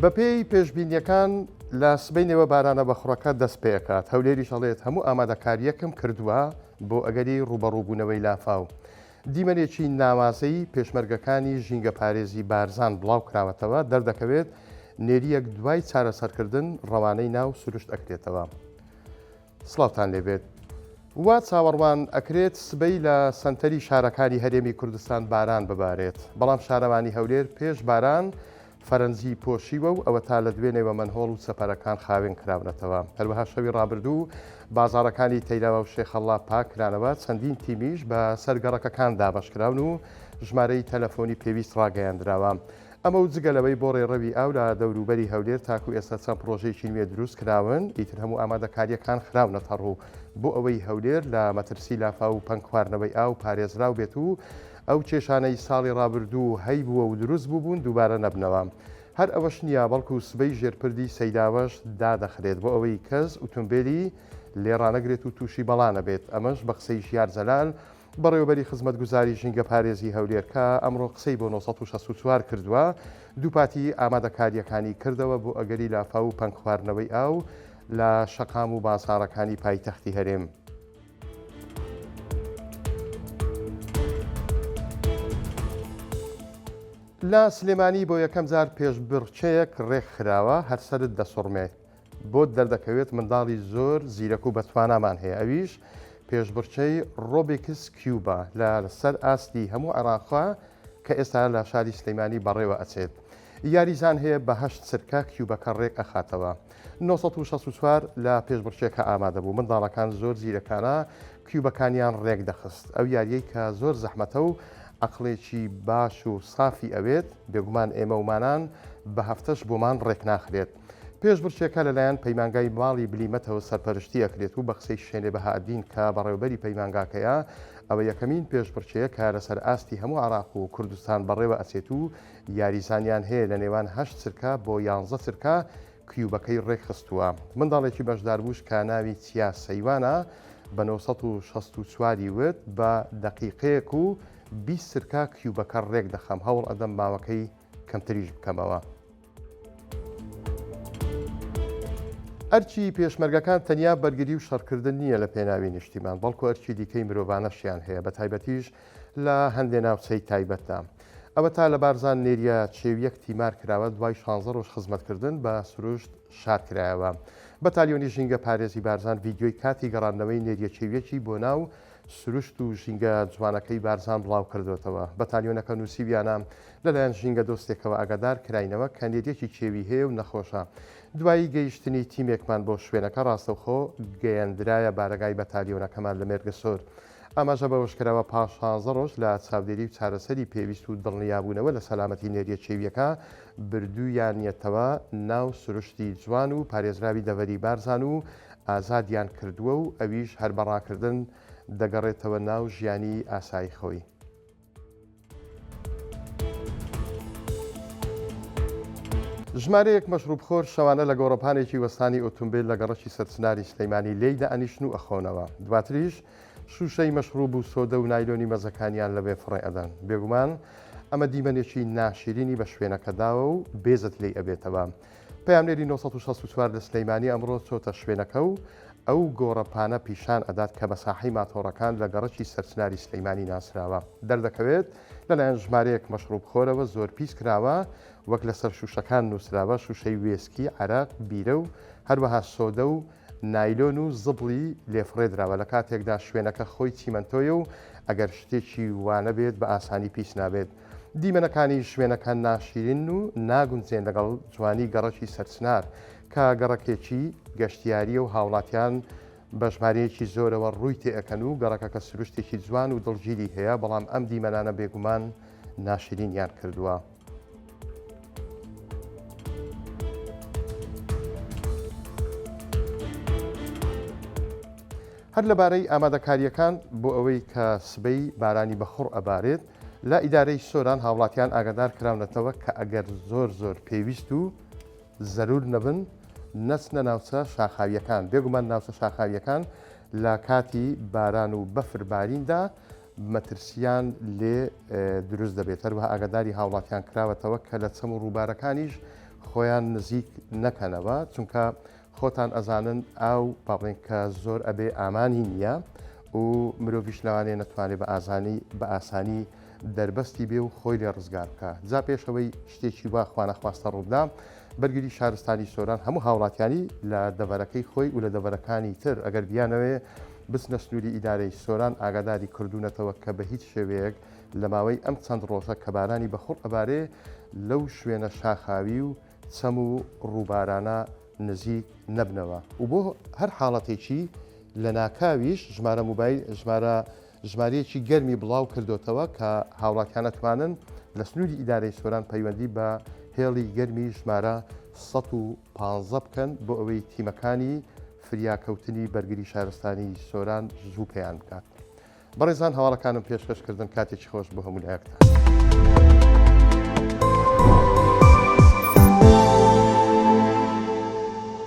بەپێی پێشبینیەکان لە سبەینەوە بارانە بەخڕەکە دەست پێکات هەولێری شەڵێت هەموو ئامادەکاریەکەم کردووە بۆ ئەگەری ڕوبەڕووبوونەوەی لافاو. دیمەنێکی ناوازەی پێشمەرگەکانی ژینگە پارێزی بارزان بڵاو کراوەتەوە دەردەکەوێت نێریەک دوای چارەسەرکردن ڕەوانەی ناو سروشت ئەکرێتەوە. سڵاوتان لێبێت. وا چاوەڕوان ئەکرێت سبەی لە سەنتەری شارەکانی هەرێمی کوردستان باران ببارێت، بەڵام شارەوانی هەولێر پێش باران فەرەنزی پۆشیوە و ئەوە تا لە دوێنێوە منهۆڵ و سەپەرەکان خاوێن کراونەتەوە. هەروەها شەوی ڕابردوو بازاڕەکانی تەیراوە و شێخەڵا پاکرانەوە چەندین تیمیش بە سەرگەڕەکەکان دابەشکراون و ژمارەی تەلەفۆنی پێویست ڕاگەیاندراوە. ئەمە و جگەلەوەی بۆ ڕێڕەوی ئاو لە دەوروبەری هەولێر تاکو ئێستا چەند پرۆژەیەکی نوێ دروست کراون، ئیتر هەموو ئامادەکاریەکان خراونەتە ڕوو بۆ ئەوەی هەولێر لە مەترسی لافا و پەنگ خواردنەوەی ئاو پارێزراو بێت و ئەو کێشانەی ساڵی ڕابردوو هەیبووە و دروست بووبوون دووبارە نەبنەوە. هەر ئەوەش نییە بەڵکو سبەی ژێرپردی سەیداوەش دادەخرێت بۆ ئەوەی کەس ئۆتۆمبیلی لێڕانەگرێت و تووشی بەڵانە بێت. ئەمەش بە قسەی ژیار جەلال بەڕێوەبەری خزمەتگوزاری ژینگە پارێزی هەولێر کە ئەمڕۆ قسەی بۆ 964 کردووە دووپاتی ئامادەکاریەکانی کردەوە بۆ ئەگەری لافا و پەنگ خواردنەوەی ئاو لە شەقام و بازاڕەکانی پایتەختی هەرێم. لە سلێمانی بۆ یەکەم جار پێشبڕچەیەک ڕێکخراوە هەرسەرت دەسوڕمێت بۆ دەردەکەوێت منداڵی زۆر زیرەک و بەتوانامان هەیە. ئەویش پێشبڕچەی ڕۆبێکس کیوبە لە سەر ئاستی هەموو عێراقا کە ئێستا لە شاری سلەیمانی بەڕێوە ئەچێت. یاریزان هەیە بە 8 چرکە کیوبەکە ڕێک ئەخاتەوە. 964 لە پێشبڕچێکە ئامادە بوو. منداڵەکان زۆر زیرەکانە کیوبەکانیان ڕێک دەخست. ئەو یاریەی کە زۆر زەحمەتە و عقلێکی باش و سافی ئەوێت بێگومان ئێمە ومانان بە هەفتەش بۆمان ڕێک ناخرێت. پێشبڕچێکە لەلایەن پەیمانگای ماڵی بلیمەتەوە سەرپەرشتی ئەکرێت و بە قسەی شوێنێ بەهادین کە بەڕێوەبەری پەیمانگاکەیە ئەوە یەکەمین پێشبڕچەیە کە لەسەر ئاستی هەموو عێراق و کوردستان بەڕێوە ئەچێت و یاریزانیان هەیە لە نێوان 8 چرکە بۆ 11 چرکە کیوبەکەی ڕێک خستووە. منداڵێکی بەشداربووش کە ناوی چیا سەیوانە بە 964 وت بە دەقیقەیەک و 20 چرکە کیوبەکە ڕێک دەخەم، هەوڵ ئەدەم ماوەکەی کەمتریش بکەمەوە. ئەرچی پێشمەرگەکان تەنیا بەرگری و شەڕکردن نییە لە پێناوی نیشتیمان، بەڵکو ئەرچی دیکەی مرۆڤانەشیان هەیە، بە تایبەتیش لە هەندێک ناوچەی تایبەتدا. ئەوە تا لە بارزان نێریە چێویەک تیمار کراوە دوای 16 ڕۆژ خزمەتکردن بە سروشت شاردکرایەوە. بەتالیۆنی ژینگە پارێزی بارزان ڤیدیۆی کاتی گەڕاندنەوەی نێریە چێویەکی بۆ ناو سروشت و ژینگە جوانەکەی بارزان بڵاو کردوێتەوە. بەتالیۆنەکە نووسیویانە لەلایەن ژینگە دۆستێکەوە ئاگادار کراینەوە کە نێریەکی چێوی هەیە و نەخۆشە. دوایی گەیشتنی تیمێکمان بۆ شوێنەکە ڕاستەوخۆ گەیاندرایە بارگای بەتالیۆنەکەمان لە مێرگسۆر. ئەمەژە بەوەشکراوە پاش 16 ڕۆژ لە چاودێری و چارەسەری پێویست و دڵنیابوونەوە لە سەلامەتی نێریە چێویەکە بردوویانیەتەوە ناو سروشتی جوان و پارێزراوی دەڤەری بارزان و ئازادیان کردووە و ئەویش هەر بەڕاکردن دەگەڕێتەوە ناو ژیانی ئاسایی خۆی. ژمارەیەک مەشروبخۆر شەوانە لە گۆڕەپانێکی وەستانی ئۆتۆمبیل لە گەڕەکی سەرچناری سلەیمانی لێیدا ئەنیشن و ئەخۆنەوە. دواتریش شوشەی مەشروب و سۆدە و نایلۆنی مەزەکانیان لەوێ فڕێ ئەدەن. بێگومان ئەمە دیمەنێکی ناشرینی بە شوێنەکەداوە و بێزت لێی ئەبێتەوە. پەیامنێری 964 لە سلەیمانی ئەمڕۆ چۆتە شوێنەکە و ئەو گۆڕەپانە پیشان ئەدات کە بەساحی ماتۆڕەکان لە گەڕەکی سەرچناری سلەیمانی ناسراوە. دەردەکەوێت لەلایەن ژمارەیەک مەشروبخۆرەوە زۆر پیس کراوە وەک لەسەر شوشەکان نووسراوە شوشەی وێسکی، عەرەق، بیرە و هەروەها سۆدە و نایلۆن و زبڵی لێفڕێدراوە. لە کاتێکدا شوێنەکە خۆی چیمەنتۆیە و ئەگەر شتێکی وانە بێت بە ئاسانی پیس نابێت. دیمەنەکانی شوێنەکان ناشرین و ناگونجێن لەگەڵ جوانی گەڕەکی سەرچنار کە گەڕەکێکی گەشتیاریە و هاوڵاتیان بە ژمارەیەکی زۆرەوە ڕووی تێئەکەن و گەڕەکەکە سروشتێکی جوان و دڵگیری هەیە، بەڵام ئەم دیمەنانە بێگومان ناشرینیان کردووە. هەر لەبارەی ئامادەکاریەکان بۆ ئەوەی کە سبەی بارانی بەخوڕ ئەبارێت لە ئیدارەی سۆران هاوڵاتیان ئاگادار کراونەتەوە کە ئەگەر زۆر پێویست و زەرور نەبن نەچنە ناوچە شاخاویەکان. بێگومان ناوچە شاخاویەکان لە کاتی باران و بەفرباریندا مەترسیان لێ دروست دەبێت. هەروەها ئاگاداری هاوڵاتیان کراوەتەوە کە لە چەم و ڕووبارەکانیش خۆیان نزیک نەکەنەوە چونکە خۆتان ئەزانن ئاو باڵێن کە زۆر ئەبێ ئامانی نییە و مرۆڤیش لەوانەیە نەتوانێت بە ئاسانی دەربەستی بێ و خۆی لێ ڕزگار بکە. جا پێشەوەی شتێکی وا خوانە خواستە ڕوودا بەرگری شارستانی سۆران هەموو هاوڵاتیانی لە دەڤەرەکەی خۆی و لە دەڤەرەکانی تر ئەگەر بیانەوەی بچنە سنووری ئیدارەی سۆران ئاگاداری کردوونەتەوە کە بە هیچ شێوەیەک لە ماوەی ئەم چەند ڕۆژە کە بارانی بەخۆڕ ئەبارێ لەو شوێنە شاخاوی و چەم و ڕووبارانە نزیک نەبنەوە و بۆ هەر حاڵەتێکی لە ناکاویش ژمارە موبایل ژمارەیەکی گەرمی بڵاو کردوتەوە کە هاوڵاتیانەتوانن لە سنووری ئیدارەی سۆران پەیوەندی بە هێڵی گەرمی ژمارە 115 بکەن بۆ ئەوەی تیمەکانی فریاکەوتنی بەرگری شارستانی سۆران زوو پێیان بکات. بەڕێزان هەواڵەکانم پێشکەشکردن کاتێکی خۆش بۆ هەموو لایەکتان.